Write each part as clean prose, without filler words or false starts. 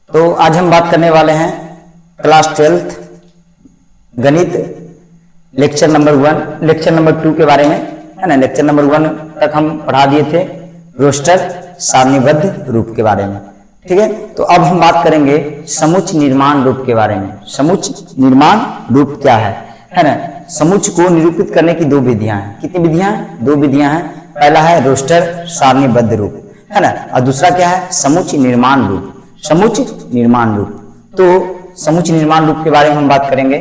तो आज हम बात करने वाले हैं क्लास 12th गणित लेक्चर नंबर 1 लेक्चर नंबर 2 के बारे में, है ना। लेक्चर नंबर 1 तक हम पढ़ा दिए थे रोस्टर सारणीबद्ध रूप के बारे में, ठीक है। तो अब हम बात करेंगे समुच्चय निर्माण रूप के बारे में। समुच्चय निर्माण रूप क्या है ना। समुच्चय को निरूपित करने की दो विधियां हैं। कितनी विधियां हैं? दो विधियां हैं। पहला है रोस्टर सारणीबद्ध रूप, है ना, और दूसरा क्या है? समुच्चय निर्माण रूप। समुच्चय निर्माण रूप, तो समुच्चय निर्माण रूप के बारे में हम बात करेंगे,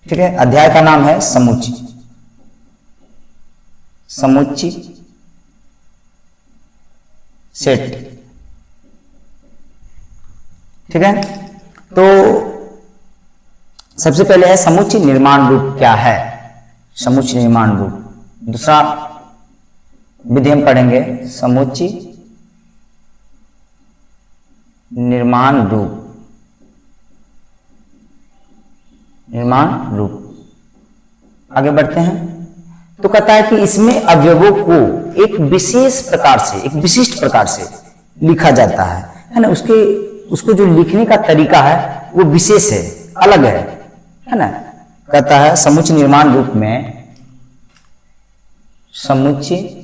ठीक है। अध्याय का नाम है समुच्चय। समुच्चय सेट, ठीक है। तो सबसे पहले है समुच्चय निर्माण रूप क्या है। समुच्चय निर्माण रूप, दूसरा विधि हम पढ़ेंगे समुच्चय निर्माण रूप। निर्माण रूप, आगे बढ़ते हैं। तो कहता है कि इसमें अवयवों को एक विशेष प्रकार से, एक विशिष्ट प्रकार से लिखा जाता है ना। उसको जो लिखने का तरीका है वो विशेष है, अलग है ना। कहता है समुच्चय निर्माण रूप में, समुच्चय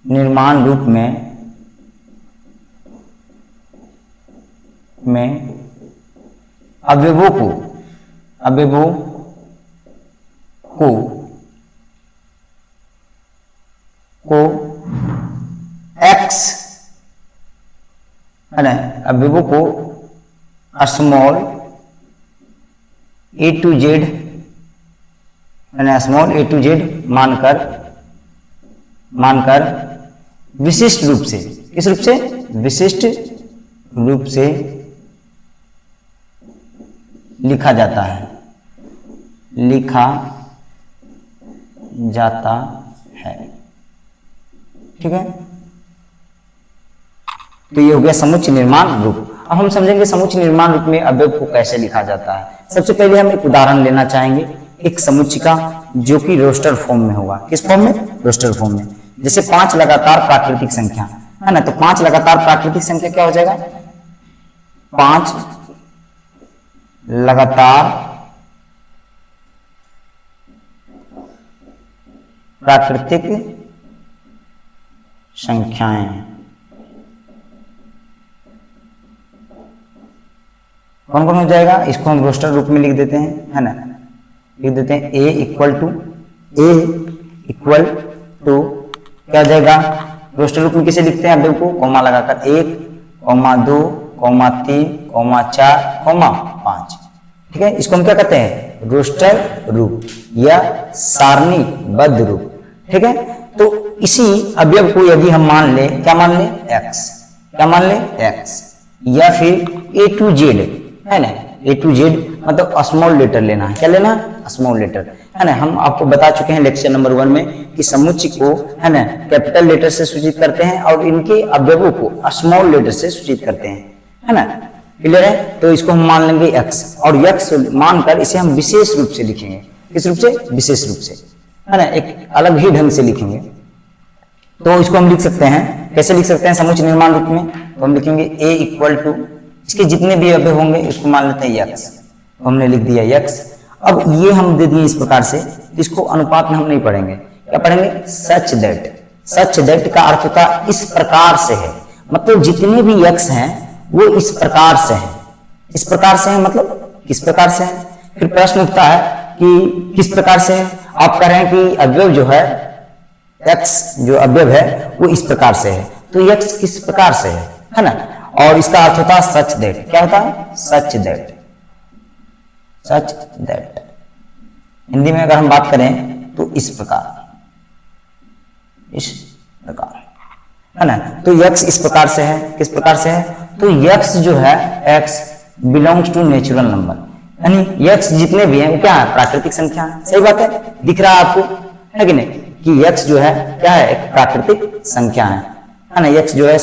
निर्माण रूप में अवयवों को एक्स, है ना, अवयवों को स्मॉल ए टू जेड, है ना, स्मॉल ए टू जेड मानकर विशिष्ट रूप से, किस रूप से? विशिष्ट रूप से लिखा जाता है, लिखा जाता है, ठीक है। तो ये हो गया समुच्चय निर्माण रूप। अब हम समझेंगे समुच्चय निर्माण रूप में अवयव को कैसे लिखा जाता है। सबसे पहले हम एक उदाहरण लेना चाहेंगे एक समुच्चय का, जो कि रोस्टर फॉर्म में होगा। किस फॉर्म में? रोस्टर फॉर्म में। जैसे 5 लगातार प्राकृतिक संख्या, है ना, तो 5 लगातार प्राकृतिक संख्या क्या हो जाएगा? 5 लगातार प्राकृतिक संख्याएं। कौन कौन हो जाएगा? इसको हम रोस्टर रूप में लिख देते हैं, है ना। लिख देते हैं ए इक्वल टू क्या हो जाएगा? रोस्टर रूप में किसे लिखते हैं? अवयव को कॉमा लगाकर 1, 2, 3, 4, 5, ठीक है। इसको हम क्या कहते हैं? रोस्टर रूप या सारणीबद्ध रूप, ठीक है। तो इसी अवयव को यदि हम मान ले, क्या मान ले? x, क्या मान ले? x, या फिर a to z, है ना। a to z मतलब स्मॉल लेटर लेना है। क्या लेना? स्मॉल लेटर, है ना। हम आपको बता चुके हैं लेक्चर नंबर 1 में कि समुच्चय को, है ना, कैपिटल लेटर से सूचित करते हैं और इनके अवयवों को स्मॉल लेटर से सूचित करते हैं, है ना। क्लियर है? तो इसको हम मान लेंगे x, और x मानकर इसे हम विशेष रूप से लिखेंगे। किस रूप से? विशेष रूप से, है ना, एक अलग ही ढंग से लिखेंगे। तो इसको हम लिख सकते हैं, कैसे लिख सकते हैं समुच्चय निर्माण रूप में? तो हम लिखेंगे a इक्वल टू, इसके जितने भी अवयव होंगे इसको मान लेते हैं x, तो हमने लिख दिया x। अब ये हम दे दिए इस प्रकार से, इसको अनुपात में हम नहीं पढ़ेंगे। क्या पढ़ेंगे? सच दैट का अर्थ होता है इस प्रकार से है, मतलब जितने भी x हैं वो इस प्रकार से हैं। इस प्रकार से है मतलब किस प्रकार से है? फिर प्रश्न उठता है कि किस प्रकार से है? आप कह रहे हैं कि अवयव जो है x, जो अवयव है वो इस प्रकार से है, तो x किस प्रकार से है ना। और इसका अर्थ होता है सच दैट। क्या होता है? Such that. हिंदी में अगर हम बात करें तो इस प्रकार, है ना। तो x इस प्रकार से है, किस प्रकार से है? तो x जो है, x belongs to natural number, यानी x जितने भी हैं वो क्या है? प्राकृतिक संख्या है। सही बात है, दिख रहा है आपको, है कि नहीं, कि x जो है क्या है? एक प्राकृतिक संख्या है ना। x जो है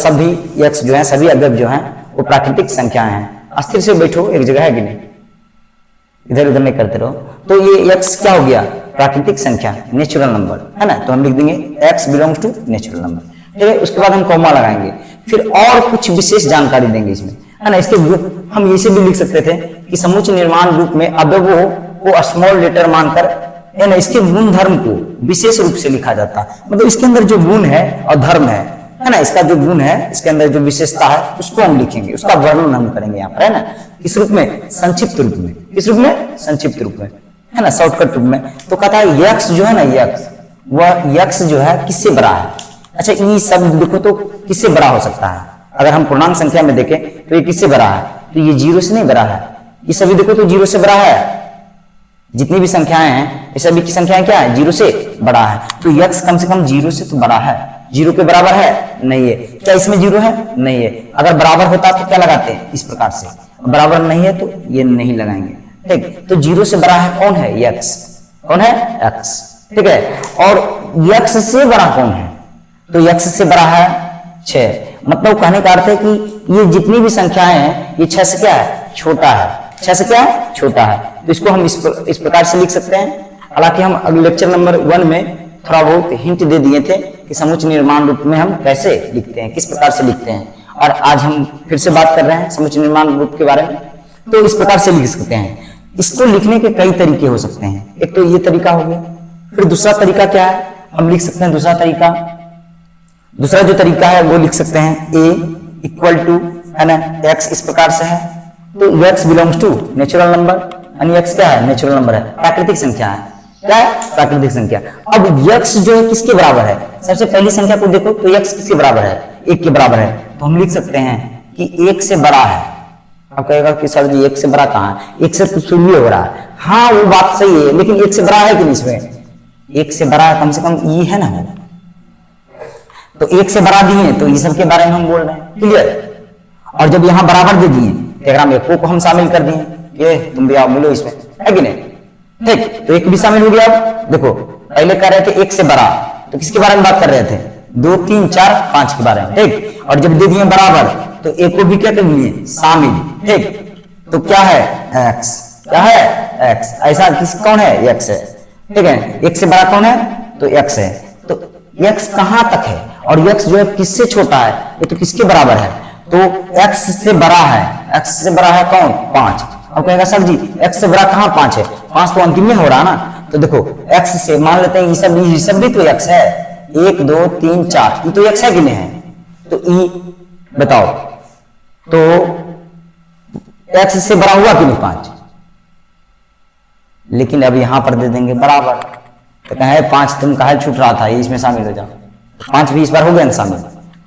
सभी अवयव जो हैं वो प्राकृतिक संख्याएं हैं। अस्थिर से बैठो एक जगह, है कि नहीं, इधर उधर नहीं करते रहो। तो ये x क्या हो गया? प्राकृतिक संख्या, नेचुरल नंबर, है ना। तो हम लिख देंगे x belongs to natural number, ठीक है। उसके बाद हम कॉमा लगाएंगे। फिर और कुछ विशेष जानकारी देंगे इसमें, है ना। इसके हम इसे भी लिख सकते थे कि समुच्चय निर्माण रूप में अवयवों को स्मॉल लेटर मानकर, है ना, इसके गुण धर्म को विशेष रूप से लिखा जाता है। मतलब इसके अंदर जो गुण है और धर्म है ना, इसका जो गुण है, इसके अंदर जो विशेषता है, उसको हम लिखेंगे, उसका वर्णन हम करेंगे यहाँ पर, है ना। किस रूप में? संक्षिप्त रूप में। किस रूप में? संक्षिप्त रूप में, है ना, शॉर्टकट रूप में। तो कहता है यक्स जो है ना, यक्स, वह यक्स जो है किससे बड़ा है? अच्छा, ये सब देखो तो किससे बड़ा हो सकता है? अगर हम पूर्णांक संख्या में देखें तो ये किससे बड़ा है? तो ये 0 से नहीं बड़ा है। ये सभी देखो तो 0 से बड़ा है। जितनी भी संख्याएं हैं ये सभी की संख्याएं क्या है? 0 से बड़ा है। तो यक्स कम से कम 0 से तो बड़ा है। 0 के बराबर है? नहीं है। क्या इसमें 0 है? नहीं है। अगर बराबर होता तो क्या लगाते हैं? इस प्रकार से। बराबर नहीं है तो ये नहीं लगाएंगे, ठीक। तो 0 से बड़ा है कौन है? यक्स। कौन है? एक्स, ठीक है। और यक्स से बड़ा कौन है? तो यक्स से बड़ा है 6। मतलब कहने का अर्थ है कि ये जितनी भी संख्याएं हैं ये 6 से क्या है? छोटा है। 6 से क्या है? छोटा है। तो इसको हम इस प्रकार से लिख सकते हैं। हालांकि हम अगले लेक्चर नंबर 1 में थोड़ा बहुत हिंट दे दिए थे कि समुच्चय निर्माण रूप में हम कैसे लिखते हैं, किस प्रकार से लिखते हैं। और आज हम फिर से बात कर रहे हैं समुच्चय निर्माण रूप के बारे में। तो इस प्रकार से लिख सकते हैं। इसको लिखने के कई तरीके हो सकते हैं। एक तो ये तरीका हो गया। फिर दूसरा तरीका क्या है? हम लिख सकते हैं दूसरा जो तरीका है वो लिख सकते हैं a इक्वल टू, है ना, x इस प्रकार से है। तो x belongs to natural number, यानी x क्या है? नेचुरल नंबर है, प्राकृतिक संख्या है। क्या है? प्राकृतिक संख्या। अब x जो है किसके बराबर है? सबसे पहली संख्या को देखो तो x किसके बराबर है? 1 के बराबर है। तो हम लिख सकते हैं कि 1 से बड़ा है। अब कहेगा कि सर जी 1 से बड़ा कहाँ है? 1 से तो शुरू हो रहा है। हाँ वो बात सही है, लेकिन 1 से बड़ा है कि नहीं? इसमें 1 से बड़ा है, कम से कम ये है ना। तो 1 से बड़ा दिए तो ये सब के बारे में हम बोल रहे हैं, क्लियर। और जब यहाँ बराबर दे दिए डायग्राम में को हम शामिल कर दिए, ये तुम भी आओ मिलो इसमें, है कि नहीं? ठीक, तो 1 भी शामिल हो गया। अब देखो पहले कह रहे थे 1 से बड़ा, तो किसके बारे में बात कर रहे थे? 2, 3, 4, 5 के बारे में, ठीक। और जब दे दिए बराबर तो 1 को भी क्या कर दिए? शामिल, ठीक। तो क्या है? x। क्या है? x। ऐसा किस कौन है? x है, ठीक है। 1 से बड़ा कौन है? तो x है। तो x कहां तक है? और x जो है किससे छोटा है? ये तो किसके बराबर है? तो x से बड़ा है। x से बड़ा है कौन? 5। अब कहेगा सर जी x से बड़ा कहां 5 है? 5 तो अंतिम में हो रहा ना। तो देखो x से मान लेते हैं ये सब भी तो x है। 1, 2, 3, 4 ये तो x है कि नहीं है? तो e बताओ, तो x से बड़ा हुआ कि नहीं? 5। लेकिन अब यहां पर दे देंगे बराबर। तो कहे 5 तुम कहे छूट रहा था, ये इसमें शामिल हो जाओ। 5 भी इस बार हो गया ना शामिल।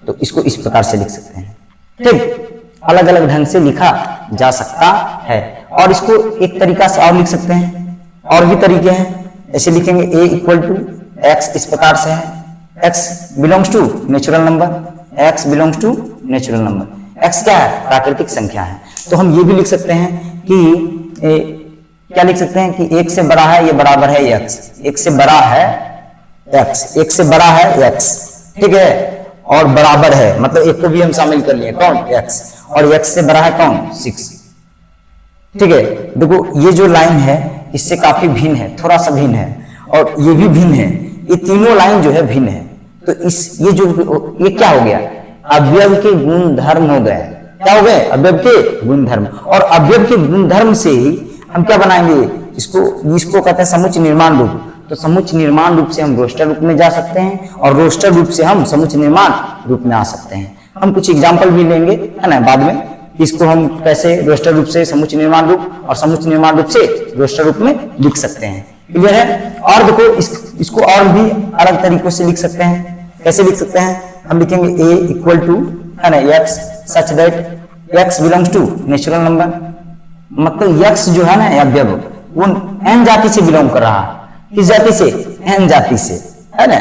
तो इसको इस प्रकार से लिख सकते हैं, ठीक। अलग अलग ढंग से लिखा जा सकता है। और इसको एक तरीका से और लिख सकते हैं, और भी तरीके हैं। ऐसे लिखेंगे a इक्वल टू x इस प्रकार से है। x belongs to natural number, x belongs to natural number. x क्या है? प्राकृतिक संख्या है। तो हम ये भी लिख सकते हैं कि क्या लिख सकते हैं कि 1 से बड़ा है, ये बराबर है x। 1 से बड़ा है x, 1 से बड़ा है x, ठीक है। और बराबर है, मतलब 1 को भी हम शामिल कर लिए, कौन? x। और x से बड़ा है कौन? 6, ठीक है। देखो ये जो लाइन है इससे काफी भिन्न है, थोड़ा सा भिन्न है, और ये भी भिन्न है। ये तीनों लाइन जो है भिन्न है। तो ये क्या हो गया? अवयव के गुण धर्म हो गए। क्या हो गए? अवयव के गुण धर्म। और अवयव के गुण धर्म से ही हम क्या बनाएंगे? इसको कहते हैं समुच्चय निर्माण रूप। तो समुच्चय निर्माण रूप से हम रोस्टर रूप में जा सकते हैं, और रोस्टर रूप से हम समुच्चय निर्माण रूप में आ सकते हैं। हम कुछ एग्जाम्पल भी लेंगे, है ना, बाद में, इसको हम कैसे रोस्टर रूप से समुच्चय निर्माण रूप और समुच्चय निर्माण रूप से रोस्टर रूप में लिख सकते हैं, क्लियर है। और देखो इसको और भी अलग तरीकों से लिख सकते हैं। कैसे लिख सकते हैं? हम लिखेंगे a इक्वल टू, है ना, x such that x belongs to natural number. मतलब x जो है ना अवयव, वो n जाति से बिलोंग कर रहा है। किस जाति से? n जाति से, है ना,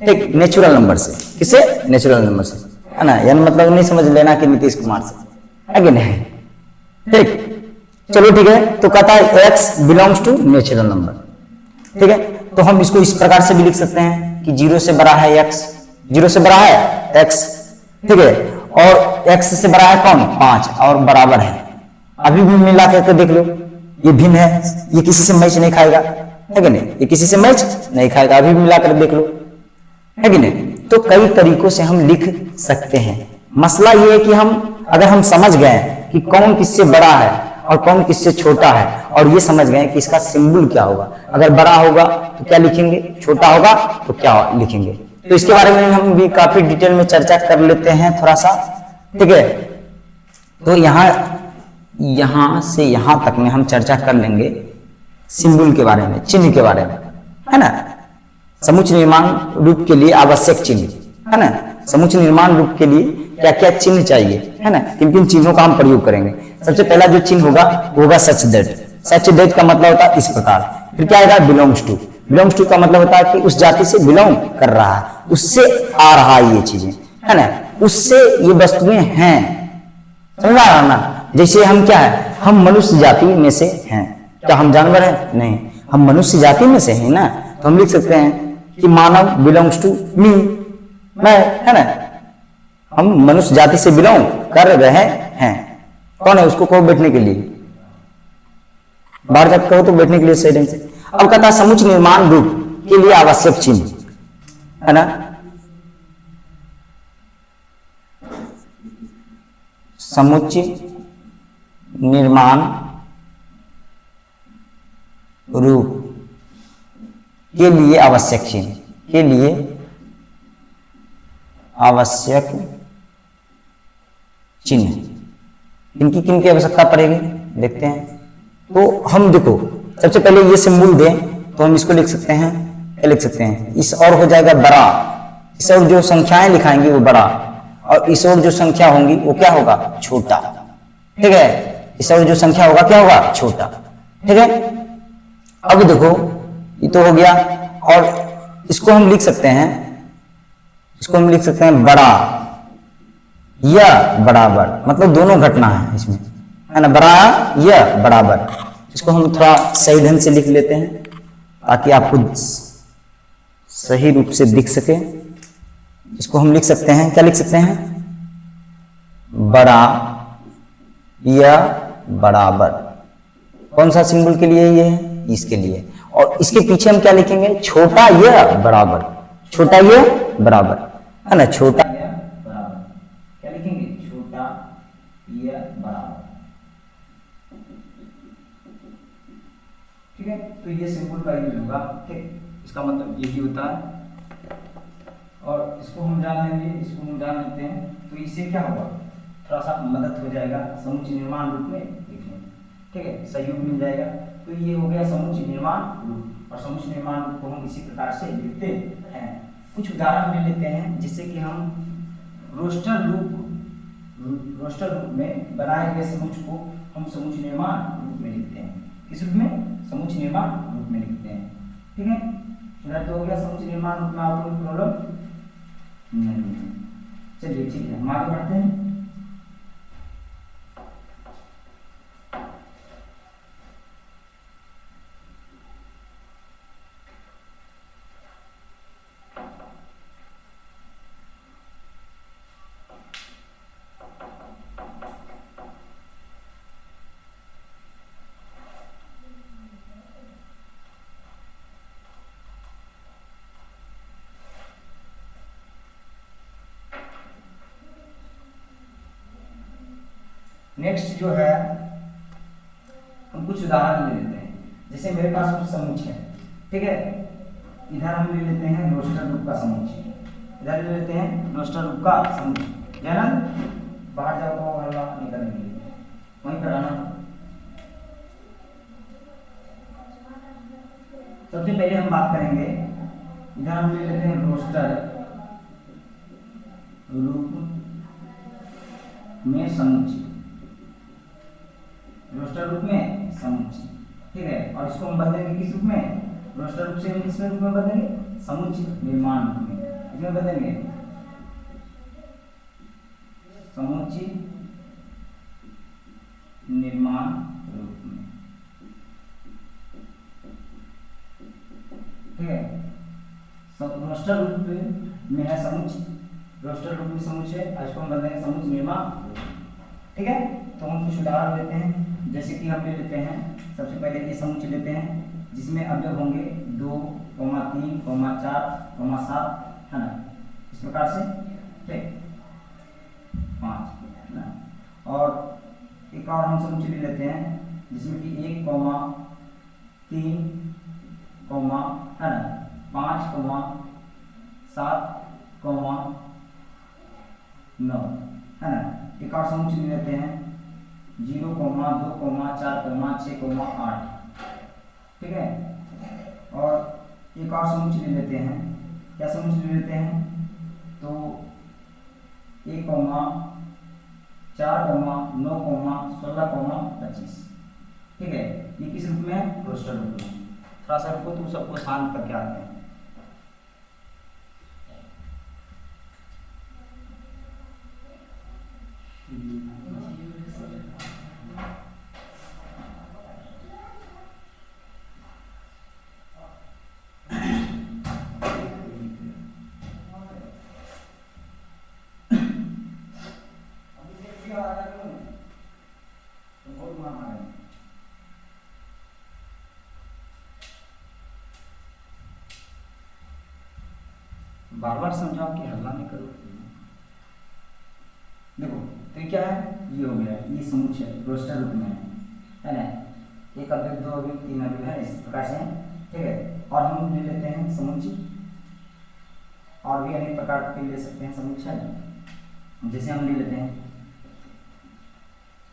ठीक, नेचुरल नंबर से। किससे? नेचुरल नंबर से, है ना। यानी मतलब नहीं समझ लेना कि नीतीश कुमार से, है कि नहीं, ठीक। चलो ठीक है। तो कहता है x belongs to natural number, ठीक है। तो हम इसको इस प्रकार से भी लिख सकते हैं कि 0 से बड़ा है x, 0 से बड़ा है x, ठीक है। और x से बड़ा है कौन? 5, और बराबर है। अभी भी मिला करके देख लो, ये भिन्न है, ये किसी से मैच नहीं खाएगा, है कि नहीं? ये किसी से मैच नहीं खाएगा। अभी भी मिला कर देख लो, है कि नहीं? तो कई तरीकों से हम लिख सकते हैं। मसला ये है कि अगर हम समझ गए कि कौन किससे बड़ा है और कौन किससे छोटा है, और ये समझ गए कि इसका सिंबल क्या होगा, अगर बड़ा होगा तो क्या लिखेंगे, छोटा होगा तो क्या लिखेंगे, तो इसके बारे में हम भी काफी डिटेल में चर्चा कर लेते हैं थोड़ा सा। ठीक है, तो यहां से यहां तक में हम चर्चा कर लेंगे सिंबल के बारे में, चिन्ह के बारे में, है ना। समुच्चय निर्माण रूप के लिए आवश्यक चिन्ह, है ना। समुच्चय निर्माण रूप के लिए क्या क्या चिन्ह चाहिए, है ना, किन किन चिन्हों का हम प्रयोग करेंगे। सबसे पहला जो चिन्ह होगा वो होगा सच दैट। सच दैट का मतलब होता है इस प्रकार। फिर क्या आएगा, बिलोंग्स टू। बिलोंग्स टू का मतलब होता है कि उस जाति से बिलोंग कर रहा है, उससे आ रहा है ये चीजें, है ना, उससे ये वस्तुएं हैं, समझ रहा है ना। जैसे हम क्या है, हम मनुष्य जाति में से हैं, क्या हम जानवर हैं, नहीं, हम मनुष्य जाति में से हैं ना, तो हम लिख सकते हैं कि मानव बिलोंग्स टू मी, मैं, है ना, हम मनुष्य जाति से बिलोंग कर रहे हैं। कौन है, उसको कहो बैठने के लिए, बाहर जाकर कहो तो बैठने के लिए सही ढंग से। अब कहता है समुच्चय निर्माण रूप के लिए आवश्यक चिन्ह, है ना। समुच्चय निर्माण रूप के लिए आवश्यक चिन्ह, के लिए आवश्यक चिन्ह, किनकी आवश्यकता पड़ेगी देखते हैं। तो हम देखो सबसे पहले ये सिंबल दें तो हम इसको लिख सकते हैं, क्या लिख सकते हैं, इस और हो जाएगा बड़ा, इस और जो संख्याएं लिखाएंगे वो बड़ा, और इस और जो संख्या होंगी वो क्या होगा, छोटा। ठीक है, इस और जो संख्या होगा क्या होगा, छोटा। ठीक है, अब देखो ये तो हो गया, और इसको हम लिख सकते हैं, इसको हम लिख सकते हैं बड़ा या बराबर, मतलब दोनों घटना है इसमें, है ना, बड़ा या बराबर। इसको हम थोड़ा सही ढंग से लिख लेते हैं ताकि आपको सही रूप से दिख सके। इसको हम लिख सकते हैं, क्या लिख सकते हैं, बड़ा या बराबर। कौन सा सिंबल के लिए ये है, इसके लिए। और इसके पीछे हम क्या लिखेंगे, छोटा या बराबर, छोटा या बराबर, है ना, छोटा या बराबर, क्या लिखेंगे, छोटा या बराबर। ठीक है, तो ये सिंबल का यूज होगा। ठीक, इसका मतलब यही होता है, और इसको हम जान लेंगे, इसको हम जान लेते हैं, तो इससे क्या होगा, थोड़ा सा मदद हो जाएगा समुच्चय निर्माण रूप में लिखने में। ठीक है, सहयोग मिल जाएगा। तो ये हो गया समुच्चय निर्माण रूप, और समुच्चय निर्माण रूप को हम इसी प्रकार से लिखते हैं। कुछ उदाहरण ले लेते हैं, जिससे कि हम रोस्टर रूप में बनाए गए समुच्चय को हम समुच्चय निर्माण रूप में लिखते हैं। किस रूप में, समुच्चय निर्माण रूप में लिखते हैं। ठीक है, इधर तो हो गया समुच्चय निर्माण रूप में, आपको कोई प्रॉब्लम नहीं। चलिए ठीक है, हम आगे बढ़ते हैं। नेक्स्ट जो है, हम कुछ उदाहरण ले लेते हैं। जैसे मेरे पास कुछ समुच्चय है, ठीक है, इधर हम ले लेते हैं रोस्टर रूप का समुच्चय, इधर ले लेते हैं रोस्टर रूप का समुच्चय। जैनन बाहर जाओ तो हल्ला नहीं करेंगे, वहीं पर आना। सबसे पहले हम बात करेंगे, इधर हम ले लेते हैं रोस्टर रूप में समुच्चय, रोस्टर रूप में समुच्चय। ठीक है, और इसको हम बदलेंगे किस रूप में, रोस्टर रूप से हम किस रूप में बदलेंगे, समुच्चय निर्माण रूप में। इसमें बदलेंगे समुच्चय निर्माण रूप में। ठीक है, रोस्टर रूप में है समुच्चय, रोस्टर रूप में समुच्चय, इसको हम बदलेंगे समुच्चय निर्माण रूप। ठीक है, तो हम कुछ उदाहरण लेते हैं। जैसे कि हम ले लेते हैं, सबसे पहले ये समुच्चय लेते हैं जिसमें अवयव होंगे 2, 3, 4, 7, है ना, इस प्रकार से। ठीक, एक और हम समुच्चय ले लेते हैं जिसमें कि 1, 3, है ना 5, 7, 9, है ना। एक और समुच्चय ले लेते हैं 0, 2, 4, 6, 8, ठीक है। और एक और समुच्चय ले लेते हैं, क्या समुच्चय ले लेते हैं, तो 1, 4, 9, 16, 25, ठीक है। ये किस रूप में है, रोस्टर रूप में। थोड़ा सा रुको तो सबको शांत करके आते हैं। बार बार समझाओ कि हल्ला नहीं करो। देखो तो ये क्या है, ये हो गया, ये समुच्चय रोस्टर रूप में है ना। एक अवयव, 2 अवयव, 3 अवयव है, इस प्रकार से, ठीक है। और हम ले लेते हैं समुच्चय, और भी अनेक प्रकार के ले सकते हैं समुच्चय। जैसे हम ले लेते हैं,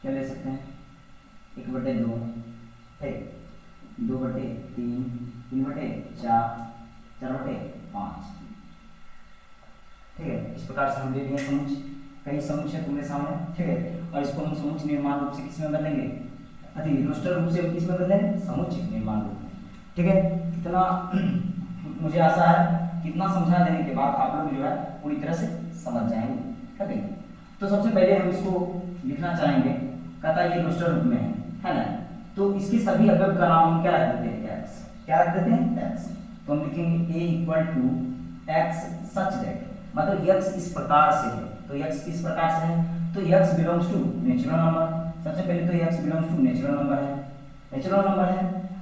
क्या ले सकते हैं, 1/2, ठीक, 2/3, 3/4, 4/5, ठीक है। इस प्रकार से हम ले लिए समुच्चय, कई समुच्चय तुम्हारे सामने, ठीक है। और इसको हम समुच्चय निर्माण रूप से किस में बदलेंगे, अति रोस्टर रूप से हम किस में बदलेंगे, समुच्चय निर्माण रूप में, ठीक है। कितना मुझे आशा है कितना समझा देने के बाद आप लोग जो है पूरी तरह से समझ जाएंगे, ठीक है। तो सबसे पहले हम इसको लिखना चाहेंगे, कहता है ये रोस्टर रूप में है ना। तो इसके सभी अवयव का नाम हम क्या रख देते हैं, एक्स, क्या रख देते हैं, एक्स। तो हम लिखेंगे a = x सच दैट, मतलब x इस प्रकार से है, तो x किस प्रकार से है, तो x belongs to natural number. सबसे पहले तो x belongs to natural number है, नेचुरल नंबर है।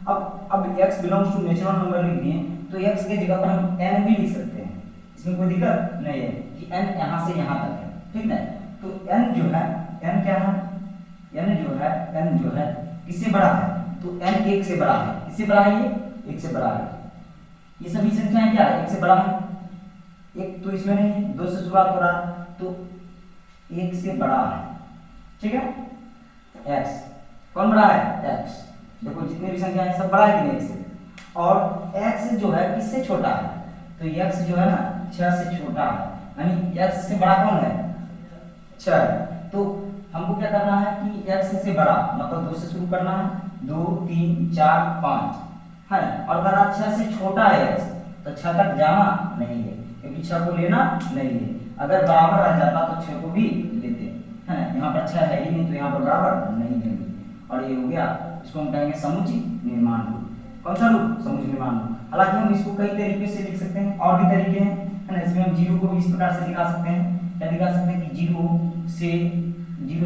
अब x belongs to natural number लिख दिए, तो x के जगह पर हम n भी लिख सकते हैं, इसमें कोई दिक्कत नहीं है कि n यहाँ से यहाँ तक है, ठीक है। तो n जो है, n क्या है, n जो है किससे बड़ा है, तो n 1 से बड़ा है, किससे बड़ा है, ये 1 से बड़ा है। ये सभी संख्याएं क्या है, 1 से बड़ा है, एक तो इसमें नहीं, 2 से शुरुआत हो रहा, तो 1 से बड़ा है, ठीक है। x कौन बड़ा है, x। देखो जितने भी संख्या है सब बड़ा है कि नहीं, 1 से। और x जो है किससे छोटा है, तो x जो है ना 6 से छोटा है, यानी x से बड़ा कौन है, 6। तो हमको क्या करना है कि x से बड़ा मतलब 2 से शुरू करना है, 2, 3, 4, 5, है। और अगर आप 6 से छोटा है x, तो 6 तक जाना नहीं है, क्योंकि 6 को लेना नहीं है। अगर बराबर रह जाता तो 6 को भी लेते, है ना। यहाँ पर 6 है ही नहीं, तो यहाँ पर बराबर नहीं लेंगे। और ये हो गया, इसको हम कहेंगे समुच्चय निर्माण रूप। कौन सा रूप, समुच्चय निर्माण रूप। हालांकि हम इसको कई तरीके से लिख सकते हैं, और भी तरीके हैं, है ना। इसमें हम 0 को भी इस प्रकार से दिखा सकते हैं, क्या दिखा सकते हैं कि 0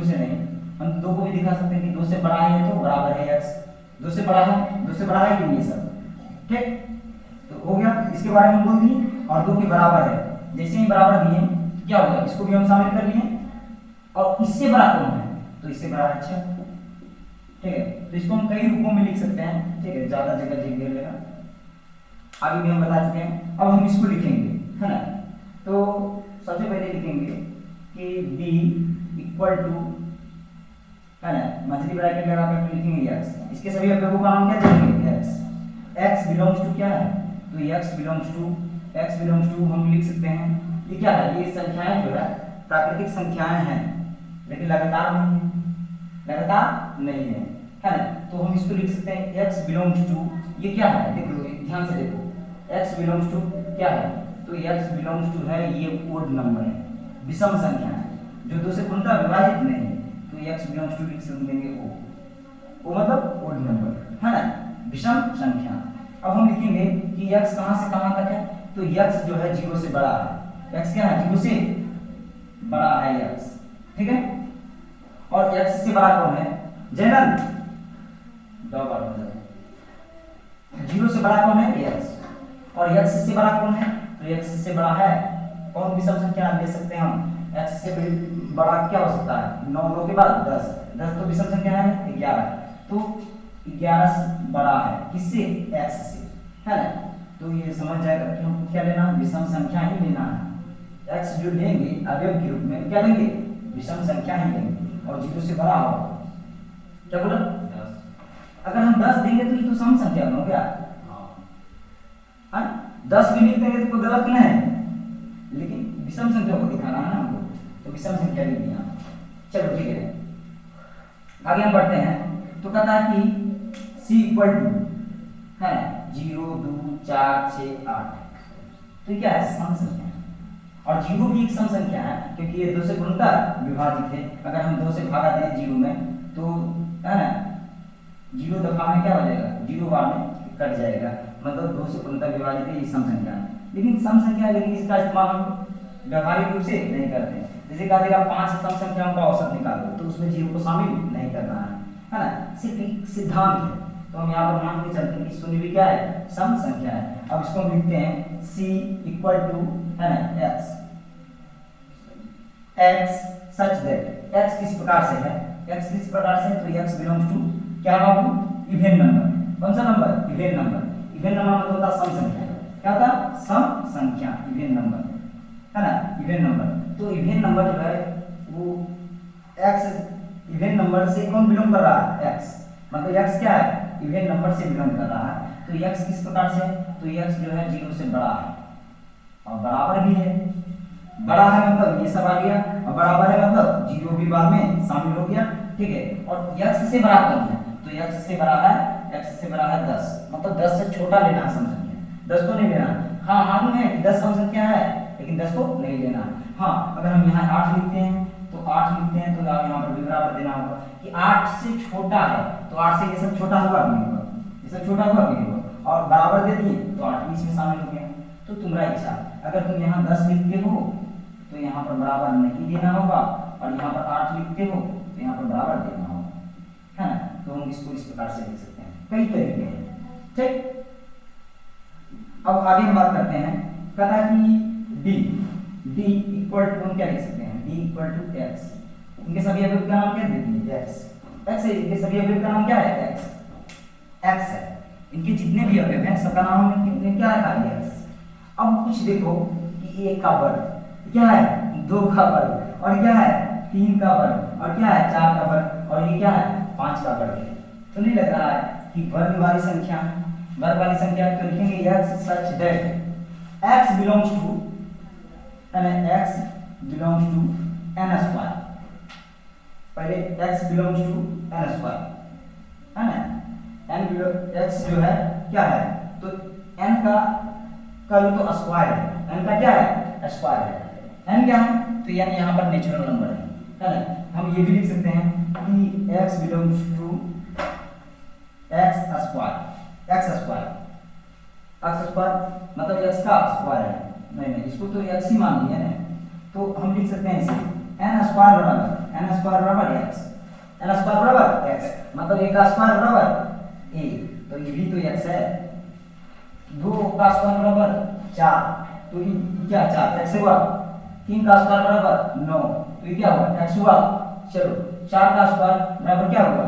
से नहीं, हम 2 को भी दिखा सकते हैं कि 2 से बड़ा है तो बराबर है x, 2 से बड़ा है कि नहीं सब, ठीक। तो हो गया, इसके बारे में बोल दिए। और 2 के बराबर है, जैसे ही बराबर दिए क्या होगा, इसको भी हम शामिल कर लिए। और इससे बड़ा कौन है, तो इससे बड़ा है 6, ठीक है। तो इसको हम कई रूपों में लिख सकते हैं, ठीक है, ज्यादा जगह घेर लेगा, आगे भी हम बता चुके हैं। अब हम इसको लिखेंगे, है ना। तो सबसे पहले लिखेंगे कि b = है ना, मछली ब्रैकेट लगा कर लिखेंगे x। इसके सभी अवयवों का नाम क्या देंगे, x बिलोंग्स टू क्या है, तो x बिलोंग्स टू हम लिख सकते हैं, ये क्या है, ये संख्याएं जो है प्राकृतिक संख्याएं हैं, लेकिन लगातार नहीं है, है ना। तो हम इसको लिख सकते हैं x बिलोंग्स टू, ये क्या है, देखो ध्यान से देखो, x बिलोंग्स टू क्या है, तो x बिलोंग्स टू है, ये ओड नंबर है, विषम संख्या है, जो 2 से पूर्णतः विभाजित नहीं है। तो x बिलोंग्स टू लिख देंगे o मतलब ओड नंबर, है ना, विषम संख्या। अब हम लिखेंगे कि x कहां से कहां तक है, तो x जो है 0 से बड़ा है, x क्या है, 0 से बड़ा है x, ठीक है। और x से बड़ा कौन है, जनरल 0 से बड़ा कौन है, x। और x से बड़ा कौन है, तो x से बड़ा है कौन, विषम संख्या ले सकते हैं हम, x से बड़ा क्या हो सकता है, 9 9 के बाद 10, 10 तो विषम संख्या है 11, तो 11 से बड़ा है किससे, x से, है ना। तो ये समझ जाएगा कि हमको क्या लेना है, विषम संख्या ही लेना है। x जो लेंगे अवयव के रूप में क्या लेंगे, विषम संख्या ही लेंगे और 0 से बड़ा होगा। क्या बोला, 10। अगर हम 10 देंगे तो ये तो सम संख्या हो गया, हाँ 10 भी लिख देंगे तो कोई गलत नहीं है, लेकिन विषम संख्या को दिखाना है ना हमको, तो विषम संख्या लिख दिया। चलो ठीक है, आगे हम बढ़ते हैं। तो कहता है कि c इक्वल टू है 0 2 4 6 8, तो ये क्या है, सम संख्या है, और 0 भी एक सम संख्या है क्योंकि ये 2 से पूर्णतः विभाजित है। अगर हम 2 से भागा दें 0 में तो है ना 0 दफा में क्या हो जाएगा, 0 बार में कट जाएगा, मतलब 2 से पूर्णतः विभाजित है, ये सम संख्या है। लेकिन सम संख्या है, लेकिन इसका इस्तेमाल हम व्यवहारिक रूप से नहीं करते हैं। जैसे कहा जाएगा 5 सम संख्याओं का औसत निकालो, तो उसमें 0 को शामिल नहीं करना है ना, सिर्फ एक सिद्धांत है। तो हम यहाँ पर मान के चलते हैं कि शून्य भी क्या है, सम संख्या है। अब इसको हम लिखते हैं c इक्वल टू है ना x सच दैट x किस प्रकार से है, x किस प्रकार से है, तो x बिलोंग्स टू क्या बाबू, इवन नंबर। कौन सा number, even number. Even number मतलब होता सम संख्या, क्या होता, सम संख्या, इवन नंबर है ना, इवन नंबर। तो इवन नंबर जो है वो x इवन नंबर से कौन बिलोंग कर रहा है, x, मतलब x क्या है, इवन नंबर से बिलोंग कर रहा है। तो x किस प्रकार से, तो x जो है 0 से बड़ा है और बराबर भी है, बड़ा है मतलब ये सब आ गया, और बराबर है मतलब 0 भी बाद में शामिल हो गया, ठीक है। और x से बड़ा कौन है, तो x से बड़ा है, x से बड़ा है 10, मतलब 10 से छोटा लेना है सम संख्या, 10 को नहीं लेना। हाँ मालूम है कि 10 सम संख्या है, लेकिन 10 को नहीं लेना। हाँ अगर हम यहाँ 8 लिखते हैं तो 8 लिखते हैं तो यहाँ पर भी बराबर देना होगा कि 8 से छोटा है, तो 8 से ये सब छोटा होगा भी होगा, ये सब छोटा होगा भी होगा, और बराबर दे दिए तो 8 भी इसमें शामिल हो गया। तो तुम्हारा इच्छा, अगर तुम यहाँ 10 लिखते हो तो यहाँ पर बराबर नहीं देना होगा, और यहाँ पर 8 लिखते हो तो यहाँ पर बराबर देना होगा, है ना। तो हम इसको इस प्रकार से लिख सकते हैं, कई तरीके हैं, ठीक। अब आगे हम बात करते हैं, कहता कि d इक्वल टू, हम क्या लिख सकते हैं, d इक्वल टू x, इनके सभी अवयव का नाम क्या दे दिए, x है, इनके सभी अवयव का नाम क्या है, x है, इनके जितने भी अवयव हैं सबका नाम हमने क्या रखा है, x। अब कुछ देखो कि 1 का वर्ग क्या है, 2 का वर्ग, और क्या है 3 का वर्ग, और क्या है 4 का वर्ग, और ये क्या है 5 का वर्ग है। तो नहीं लग रहा है कि वर्ग वाली संख्या, वर्ग वाली संख्या, तो लिखेंगे x such that x belongs to x belongs to n square, पहले x belongs to n square, है ना, x जो है क्या है, तो n का तो स्क्वायर है, n का क्या है, स्क्वायर है, n क्या है, तो n यहाँ पर नेचुरल नंबर है ना। हम ये भी लिख सकते हैं कि x belongs to x square, मतलब x का स्क्वायर है, नहीं इसको तो x ही मान लिया है, तो हम लिख सकते हैं इसे n स्क्वायर बराबर x, n स्क्वायर बराबर x, मतलब a का स्क्वायर बराबर a, तो ये भी तो x है, 2 का स्क्वायर बराबर 4, तो ये क्या 4 x हुआ, 3 का स्क्वायर बराबर 9, तो ये क्या हुआ x हुआ। चलो 4 का स्क्वायर बराबर क्या हुआ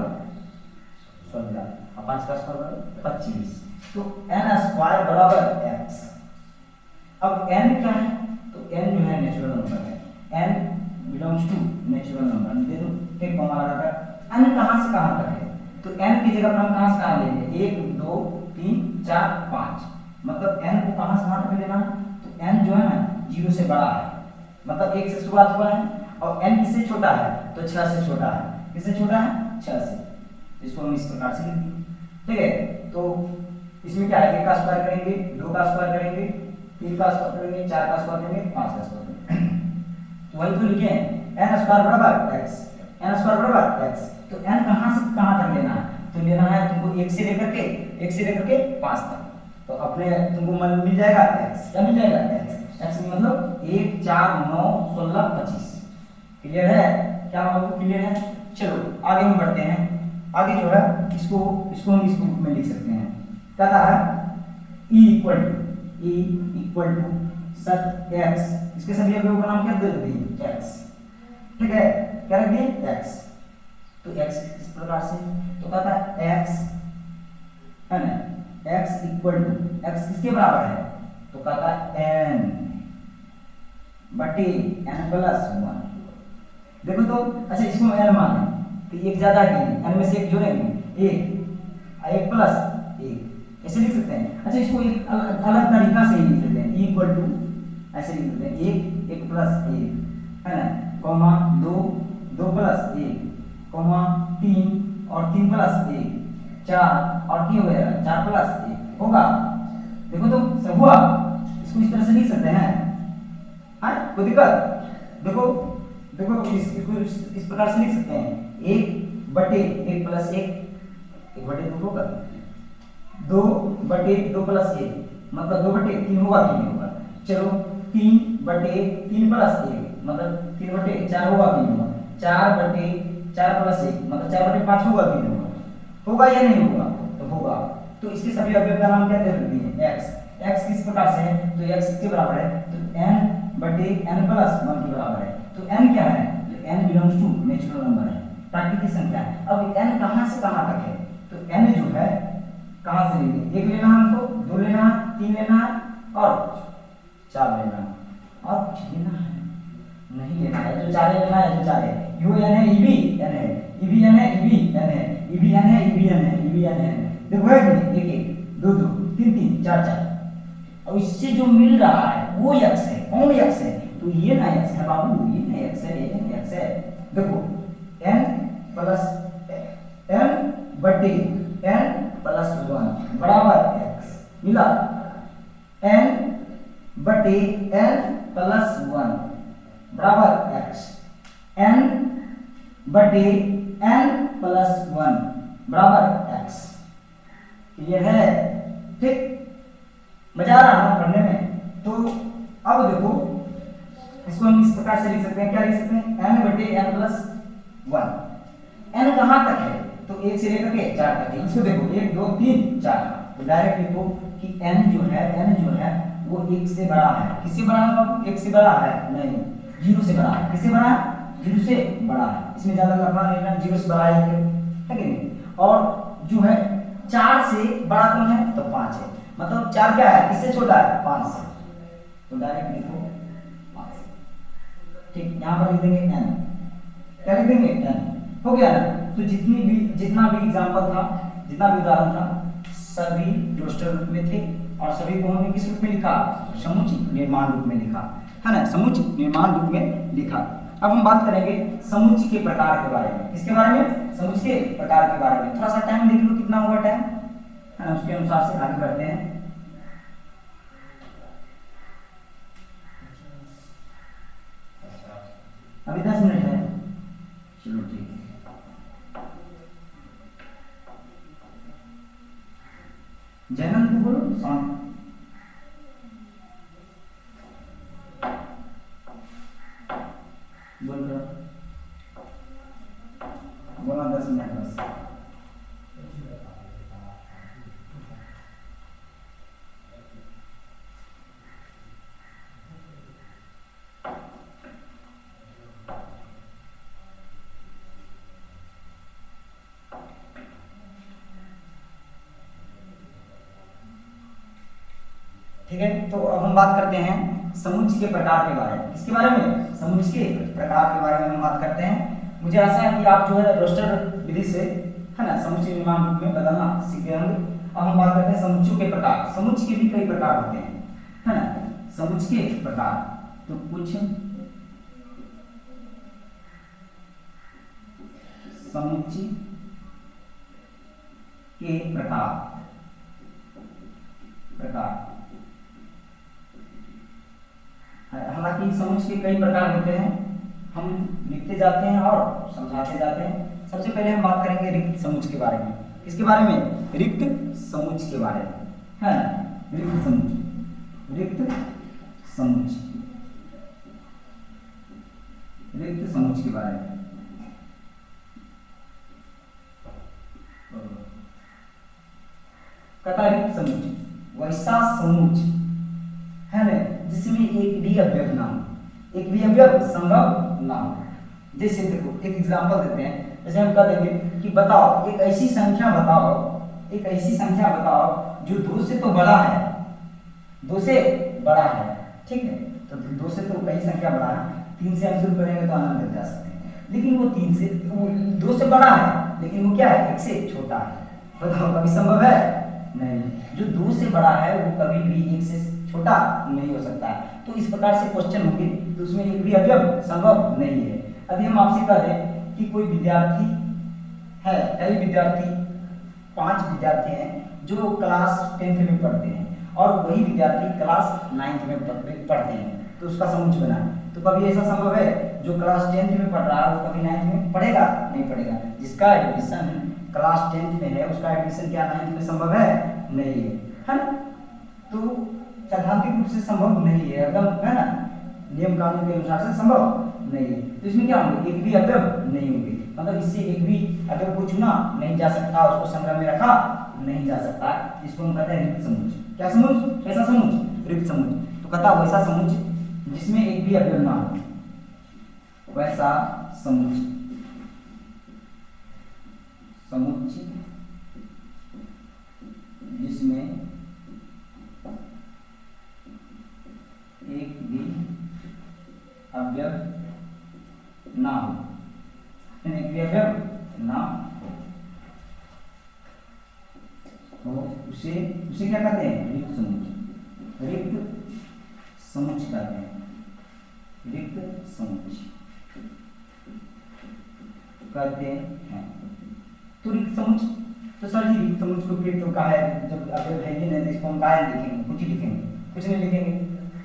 16, और 5 का स्क्वायर बराबर 25, तो n स्क्वायर बराबर x। अब n क्या है, तो n जो है नेचुरल नंबर है, n belongs to natural number, दे दो एक कॉमा लगाकर। n कहां से कहां तक है, तो n की जगह पर हम कहां से कहां लेंगे, 1 2 3 4 5, मतलब n को कहां से कहां तक लेना है, तो n जो है ना 0 से बड़ा है, मतलब 1 से शुरुआत हुआ है, और n किससे छोटा है, तो 6 से छोटा है, किससे छोटा है 6 से, इसको हम इस प्रकार से लिख देंगे, ठीक है। तो इसमें क्या है, 1 का स्क्वायर करेंगे, 2 का स्क्वायर करेंगे, 3 का स्क्वायर करेंगे, 4 का स्क्वायर करेंगे, 5 का स्क्वायर करेंगे, तो वही तो लिखे n स्क्वायर बराबर x, n स्क्वायर बराबर x। तो n कहां से कहां तक लेना है, तो लेना है तुमको 1 से लेकर के 5 तक, तो अपने तुमको मिल जाएगा x, क्या मिल जाएगा x मतलब 1 4 9 16 25, क्लियर है, क्या बाबू क्लियर है। चलो आगे हम बढ़ते हैं, आगे जो है इसको हम इस रूप में लिख सकते हैं, कहता है e equal to such x, इसके सभी अवयवों का नाम क्या दे देते हैं, x, ठीक है, क्या रख दिए x, तो x इस प्रकार से, तो कहता है x है ना, x इक्वल टू, x किसके बराबर है, तो कहता है n बटे n प्लस 1। देखो तो अच्छा इसको n माने तो एक ज्यादा है, n में से एक जोड़ेंगे, एक प्लस एक, ऐसे लिख सकते हैं। अच्छा इसको एक अलग तरीका से ही लिख लेते हैं, इक्वल टू ऐसे लिख लेते हैं, एक प्लस एक है ना, कॉमा 2 प्लस एक, कॉमा 3 और 3 प्लस एक, 4 और क्या हो जाएगा 4 प्लस एक होगा। देखो तो सब हुआ, इसको इस तरह से लिख सकते हैं, हाँ कोई दिक्कत, देखो इसको इस प्रकार से लिख सकते हैं, एक बटे एक प्लस एक बटे 2 होगा, 2 बटे 2 प्लस एक मतलब 2 बटे 3 होगा कि नहीं होगा, चलो 3 बटे 3 प्लस एक मतलब 3 बटे 4 होगा कि नहीं होगा, 4 बटे 4 प्लस एक मतलब 4 बटे 5 होगा कि नहीं होगा या नहीं होगा, तो होगा। तो इसके सभी अवयव का नाम क्या दे रखते हैं x किस प्रकार से है, तो x किसके बराबर है, तो n बटे n प्लस 1 के बराबर है। तो n क्या है, तो n belongs to natural number है, प्राकृतिक संख्या है। अब n कहां से कहां तक है, तो n जो है कहां से लेंगे, 1 लेना है हमको, 2 लेना है, 3 लेना है और 4 लेना है, और कुछ लेना है नहीं लेना है, जो 4 लेना है, जो 4 है, u n है, e b n है, e b n है, e b n है, e b n है, e b n है, e b n है, देखो है कि 1 1 2 2 3 3 4 4, और इससे जो मिल रहा है वो x है, कौन x है, तो ये ना x है बाबू, ये ना x है, ये ना x है। देखो n प्लस n बटे n प्लस 1 बराबर x मिला, n बटे n प्लस 1 बराबर x, n बटे n प्लस 1 बराबर x, क्लियर है, ठीक, मजा आ रहा है पढ़ने में। तो अब देखो इसको हम इस प्रकार से लिख सकते हैं, क्या लिख सकते हैं, n बटे n प्लस 1, n कहां तक है, तो 1 से लेकर के 4 तक है, इसको देखो 1 2 3 4, तो डायरेक्ट लिखो कि n जो है वो 1 से बड़ा है, किससे बड़ा है बाबू, 1 से बड़ा है नहीं, 0 से बड़ा है, किससे बड़ा है, 0 से बड़ा है, इसमें ज्यादा लफड़ा नहीं है, 0 से बड़ा है कि नहीं, और जो है 4 से बड़ा कौन है, तो 5 है, मतलब 4 क्या है, किससे छोटा है, 5 से, तो डायरेक्ट लिखो 5, ठीक, यहाँ पर लिख देंगे n, क्या लिख देंगे n, हो गया ना। तो जितना भी एग्जांपल था, जितना भी उदाहरण था, सभी रोस्टर रूप में थे, और सभी को हमने किस रूप में लिखा, समुच्चय निर्माण रूप में लिखा, है ना, समुच्चय निर्माण रूप में लिखा। अब हम बात करेंगे समुच्चय के प्रकार के बारे में, किसके बारे में, समुच्चय के प्रकार के बारे में। थोड़ा सा टाइम देख लो कितना हुआ टाइम, है ना, उसके अनुसार से आगे बढ़ते हैं। अभी 10 मिनट है, चलो ठीक है, जयनंद को बोलो शांत, बोल रहा बोला 10 मिनट बस। ठीक है, तो अब हम बात करते हैं समुच्चय के प्रकार के बारे में, किसके बारे में, समुच्चय के प्रकार के बारे में हम बात करते हैं। मुझे आशा है कि आप जो है रोस्टर विधि से, है ना, समुच्चय निर्माण रूप में बदलना सीख गए होंगे। अब हम बात करते हैं समुच्चयों के प्रकार। समुच्चय के भी कई प्रकार होते हैं, है ना, समुच्चय के प्रकार, तो कुछ समुच्चय के प्रकार हालांकि समुच्चय के कई प्रकार होते हैं, हम लिखते जाते हैं और समझाते जाते हैं। सबसे पहले हम बात करेंगे रिक्त समुच्चय के बारे में, किसके बारे में, रिक्त समुच्चय के बारे में, है ना, रिक्त समुच्चय, रिक्त समुच्चय के बारे में। कहता रिक्त समुच्चय वैसा समुच्चय है ना जिसमें एक भी अवयव ना हो, एक भी अवयव संभव ना हो। जैसे देखो एक एग्जांपल देते हैं, जैसे हम कह देंगे कि बताओ एक ऐसी संख्या बताओ, एक ऐसी संख्या बताओ जो 2 से तो बड़ा है, 2 से बड़ा है, ठीक है, तो 2 से तो कई संख्या बड़ा है, 3 से हम शुरू करेंगे तो अनंत तक जा सकते हैं, लेकिन वो 2 से बड़ा है, लेकिन वो क्या है, 1 से छोटा है। बताओ कभी संभव है? नहीं। जो 2 से बड़ा है वो कभी भी 1 से छोटा नहीं हो सकता है। तो इस प्रकार से क्वेश्चन होंगे तो उसमें एक भी अवयव संभव नहीं है। अभी हम आपसे कह दें कि कोई विद्यार्थी है, कई विद्यार्थी 5 विद्यार्थी हैं जो क्लास 10th में पढ़ते हैं और वही विद्यार्थी क्लास 9th में पढ़ते हैं, तो उसका समुच्चय बना। तो कभी ऐसा संभव है जो क्लास 10th में पढ़ रहा है वो कभी 9th में पढ़ेगा? नहीं पढ़ेगा। जिसका एडमिशन क्लास 10th में है उसका एडमिशन क्या 9th में संभव है? नहीं है ना। तो सैद्धांतिक रूप से संभव नहीं है, एकदम है ना, नियम कानून के अनुसार से संभव नहीं है। तो इसमें क्या होंगे, एक भी अवयव नहीं होंगे, मतलब इससे एक भी अवयव को चुना नहीं जा सकता, उसको संग्रह में रखा नहीं जा सकता। इसको हम कहते हैं रिक्त समुच्चय। क्या समुच्चय? कैसा समुच्चय? रिक्त समुच्चय। तो कहता वैसा समुच्चय जिसमें एक भी अवयव ना हो, वैसा समुच्चय, समुच्चय जिसमें एक भी अवयव ना हो, एक भी अवयव ना हो, तो उसे क्या कहते हैं? रिक्त समुच्चय। रिक्त समुच्चय कहते हैं, रिक्त समुच्चय कहते हैं। तो रिक्त समुच्चय, तो सर जी रिक्त समुच्चय को फिर तो कहा है जब अवयव है ही नहीं तो इसको हम कहा लिखेंगे? कुछ ही लिखेंगे? कुछ नहीं लिखेंगे।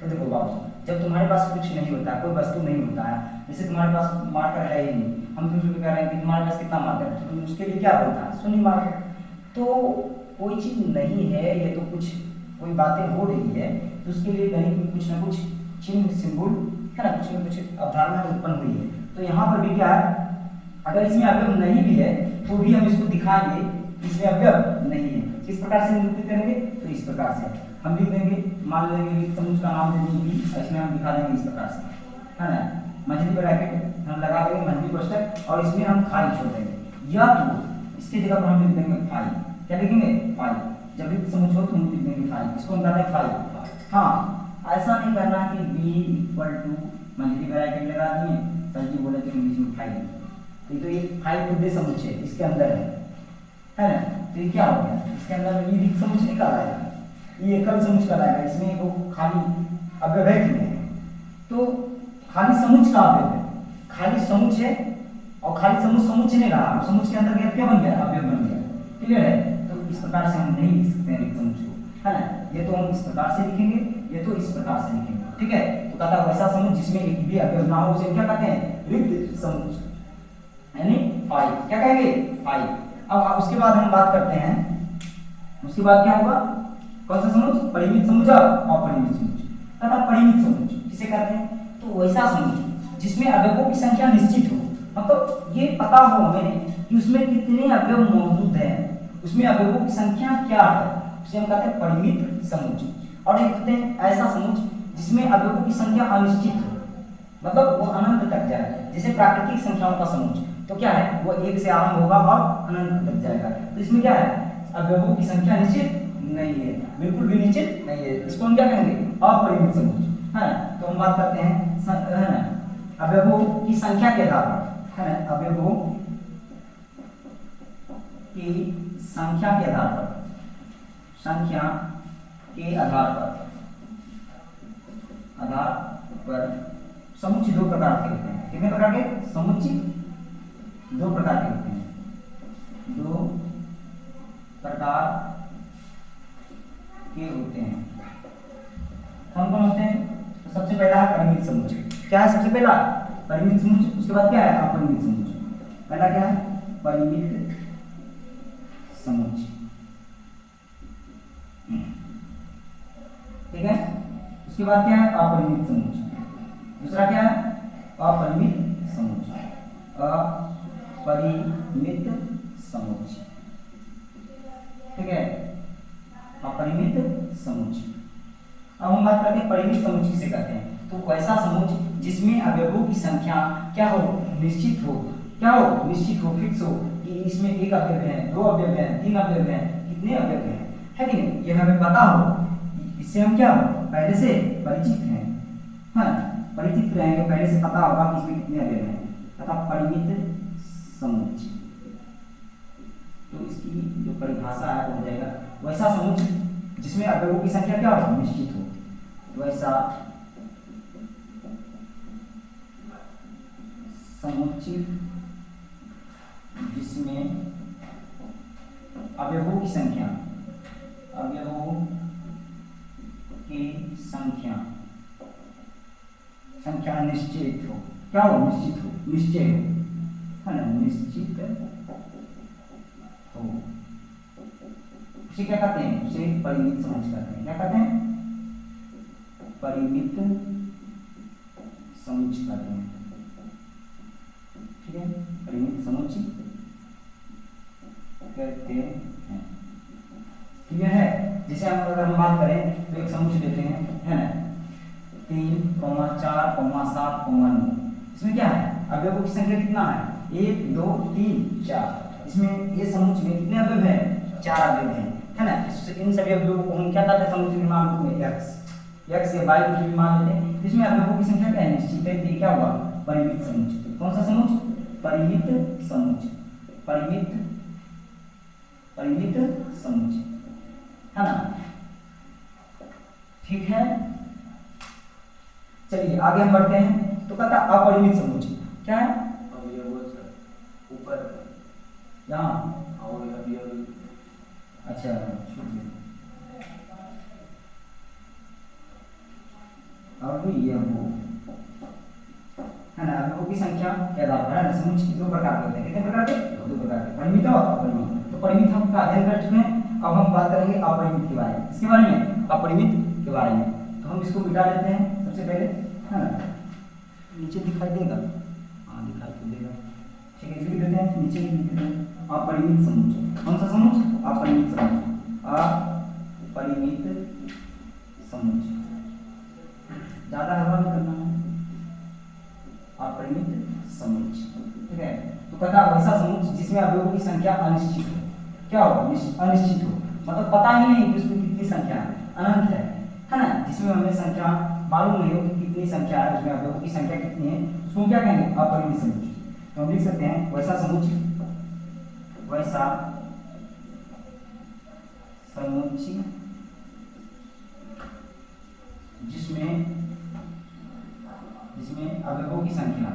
तो देखो बाबू, जब तुम्हारे पास कुछ नहीं होता, कोई वस्तु नहीं होता है, जैसे तुम्हारे पास मार्कर है ही नहीं, हम तुमसे कह रहे हैं कि तुम्हारे पास कितना मार्कर है, तो तुम उसके लिए क्या बोलता है? शून्य मार्कर। तो कोई चीज नहीं है, ये तो कुछ कोई बातें हो रही है, तो उसके लिए गणित में कुछ ना कुछ चिन्ह, सिंबल है ना, कुछ ना कुछ अवधारणा उत्पन्न हुई है। तो यहाँ पर भी क्या है, अगर इसमें अवयव नहीं भी है तो भी हम इसको दिखाएंगे इसमें अवयव नहीं है। किस प्रकार से निरूपित करेंगे? तो इस प्रकार से हम लिख देंगे, मान लेंगे रिक्त समुच्चय का नाम दे देंगे, इसमें हम दिखा देंगे इस प्रकार से, है ना, मझली ब्रैकेट हम लगा देंगे, मझली कोष्टक, और इसमें हम खाली छोड़ देंगे, या तो इसकी जगह पर हम लिख देंगे फाई। क्या लिखेंगे? फाई। जब रिक्त समुच्चय हो तो हम लिख देंगे फाई, इसको हम कहते हैं फाई। हाँ, ऐसा नहीं करना कि b इक्वल टू मझली ब्रैकेट लगा दिए, सर जी बोले तो इंग्लिश में फाई, तो ये फाई खुद समुच्चय इसके अंदर है ना, तो ये क्या हो गया, इसके अंदर ये रिक्त समुच्चय निकाल आएगा, ये एकल समुच्चय कराएगा, इसमें वो खाली अवयव है कि नहीं? तो खाली समुच्चय का अवयव है, खाली समुच्चय है, और खाली समुच्चय नहीं रहा, समुच्चय के अंदर क्या बन गया? अवयव बन गया। क्लियर है? तो इस प्रकार से हम नहीं लिख सकते हैं रिक्त समुच्चय को, है ना, ये तो हम इस प्रकार से लिखेंगे, ये तो इस प्रकार से लिखेंगे, ठीक है। तो कहता है वैसा समुच्चय जिसमें एक भी अवयव ना हो उसे क्या कहते हैं? रिक्त समुच्चय, यानी फाई। क्या कहेंगे? फाई। अब उसके बाद हम बात करते हैं, उसके बाद क्या होगा? कौन सा समुच्चय? परिमित समुच्चय, अपरिमित समुच्चय। तथा परिमित समुच्चय किसे कहते हैं? तो वैसा समुच्चय जिसमें अवयवों की संख्या निश्चित हो, मतलब ये पता हो हमें कि उसमें कितने अवयव मौजूद हैं, उसमें अवयवों की संख्या क्या है, उसे हम कहते हैं परिमित समुच्चय। और एक कहते हैं ऐसा समुच्चय जिसमें अवयवों की संख्या अनिश्चित हो, मतलब वो अनंत तक जाए, जैसे प्राकृतिक संख्याओं का समुच्चय, तो क्या है, वो 1 से आरंभ होगा और अनंत तक जाएगा। तो इसमें क्या है, अवयवों की संख्या निश्चित नहीं है, बिल्कुल भी निश्चित नहीं है, इसको हम क्या कहेंगे? अपरिमित समुच्चय, है ना। तो हम बात करते हैं, है ना, अवयवों की संख्या के आधार पर, है ना, अवयवों की संख्या के आधार पर, संख्या के आधार पर समुच्चय 2 प्रकार के होते हैं। कितने प्रकार के? समुच्चय 2 प्रकार के होते हैं, 2 प्रकार के होते हैं। कौन कौन होते हैं? तो सबसे पहला है परिमित समुच्चय। क्या है सबसे पहला? परिमित समुच्चय। उसके बाद क्या है? अपरिमित समुच्चय। पहला क्या है? परिमित समुच्चय, ठीक है। उसके बाद क्या है? अपरिमित समुच्चय। दूसरा क्या है? अपरिमित समुच्चय, अपरिमित समुच्चय, ठीक है, अपरिमित समुच्चय। अब हम बात करते हैं परिमित समुच्चय किसे कहते हैं। तो वैसा समुच्चय जिसमें अवयवों की संख्या क्या हो, निश्चित हो, क्या हो, निश्चित हो, फिक्स हो कि इसमें एक अवयव है, दो अवयव है, तीन अवयव है, कितने अवयव है कि नहीं, ये हमें पता हो, इससे हम क्या हो, पहले से परिचित हैं, हाँ, परिचित रहेंगे, पहले से पता होगा कि इसमें कितने अवयव हैं, तथा परिमित समुच्चय, तो इसकी जो परिभाषा है वो हो जाएगा वैसा समुच्चय जिसमें अवयवों की संख्या क्या हो, निश्चित हो, वैसा समुच्चय जिसमें अवयवों की संख्या, अवयवों की संख्या निश्चित हो, क्या हो, निश्चित हो, निश्चय हो, है ना, निश्चित हो, उसे क्या कहते हैं, उसे परिमित समुच्चय कहते हैं, क्या कहते हैं, परिमित समुच्चय कहते हैं, ठीक है, परिमित समुच्चय कहते हैं, ठीक है। जैसे हम अगर हम बात करें तो एक समुच्चय लेते हैं, है ना, 3, 4, 7, 9, इसमें क्या है, अवयवों की संख्या कितना है, 1, 2, 3, 4, इसमें ये समुच्चय में कितने अवयव है, 4 अवयव है ना, इन सभी अवयवों को हम क्या कहते हैं, समुच्चय निर्माण रूप में x या y कुछ भी मान लेते हैं, इसमें अवयवों की संख्या क्या है, निश्चित है, ये क्या हुआ, परिमित समुच्चय, कौन सा समुच्चय, परिमित समुच्चय, परिमित समुच्चय, है ना, ठीक है। चलिए आगे हम बढ़ते हैं, तो कहता है अपरिमित समुच्चय, क्या है, ऊपर यहाँ, अच्छा अब ये वो है ना, अवयवों की संख्या के आधार पर, है ना, समुच्चय की 2 प्रकार के होते हैं, कितने प्रकार के, 2 प्रकार के, परिमित और अपरिमित। तो परिमित हम का अध्ययन कर चुके हैं, अब हम बात करेंगे अपरिमित के बारे में, इसके बारे में, अपरिमित के बारे में, तो हम इसको मिटा लेते हैं सबसे पहले, है ना, नीचे दिखाई देगा, हाँ दिखाई तो देगा, ठीक है, लिख देते हैं, नीचे लिख देते हैं, अपरिमित समुच्चय, कौन सा समुच्चय, अपरिमित समुच्चय, अपरिमित समुच्चय, ज्यादा हवा नहीं करना है, अपरिमित समुच्चय, ठीक है। तो कहता वैसा समुच्चय जिसमें अवयवों की संख्या अनिश्चित हो, क्या हो, अनिश्चित हो, मतलब पता ही नहीं कि उसमें कितनी संख्या है, अनंत है ना, जिसमें हमें संख्या मालूम नहीं हो कि कितनी संख्या है, उसमें अवयवों की संख्या कितनी है, उसको क्या कहेंगे, अपरिमित समुच्चय। तो हम लिख सकते हैं वैसा समुच्चय जिसमें अवयवों की संख्या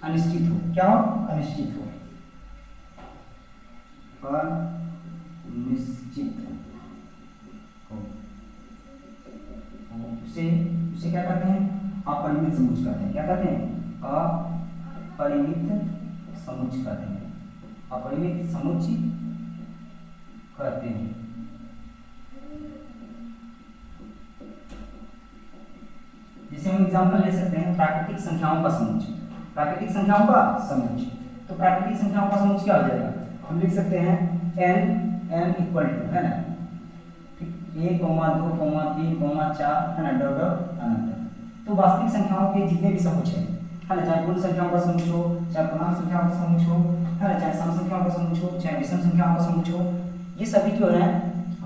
अनिश्चित हो, क्या हो, अनिश्चित हो, अनिश्चित हो, उसे क्या कहते हैं, अपरिमित समुच्चय कहते हैं, क्या कहते हैं, अपरिमित समुच्चय कहते हैं, अपरिमित समुच्चय कहते हैं। जैसे हम एग्जांपल ले सकते हैं, प्राकृतिक संख्याओं का समुच्चय, प्राकृतिक संख्याओं का समुच्चय, तो प्राकृतिक संख्याओं का समुच्चय क्या हो जाएगा, हम लिख सकते हैं n इक्वल टू, है ना, 1, 2, 3, 4, है ना, डॉट अनंत। तो वास्तविक संख्याओं के जितने भी समुच्चय हैं, है ना, चाहे पूर्ण संख्याओं का समुच्चय हो, चाहे पूर्णांक संख्याओं का समुच्चय हो, है ना, चाहे सम संख्याओं का समुच्चय हो, चाहे विषम संख्याओं का समुच्चय हो, ये सभी जो है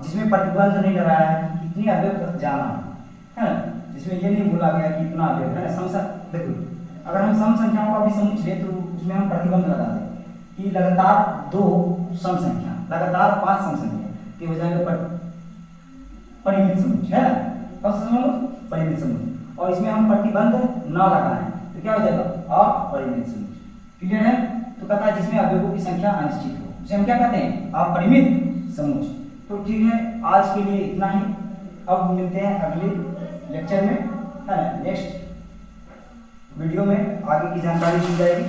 जिसमें प्रतिबंध नहीं लगाया है कि कितने अवयव तक जाना है ना, जिसमें ये नहीं बोला गया कि इतना अवयव, है ना, देखो अगर हम सम संख्याओं का भी समुच्चय ले तो उसमें हम प्रतिबंध लगा दें कि लगातार 2 सम संख्या, लगातार 5 सम संख्या, तो हो जाएगा परिमित समुच्चय, है ना, परिमित समुच्चय, और इसमें हम प्रतिबंध न लगाएं तो क्या हो जाएगा, अपरिमित समुच्चय, क्लियर है। तो कहता है जिसमें अवयवों की संख्या अनिश्चित हो, उसे हम क्या कहते हैं, अपरिमित समुच्चय। तो ठीक है, आज के लिए इतना ही, अब मिलते हैं अगले लेक्चर में, है ना, नेक्स्ट वीडियो में आगे की जानकारी दी जाएगी।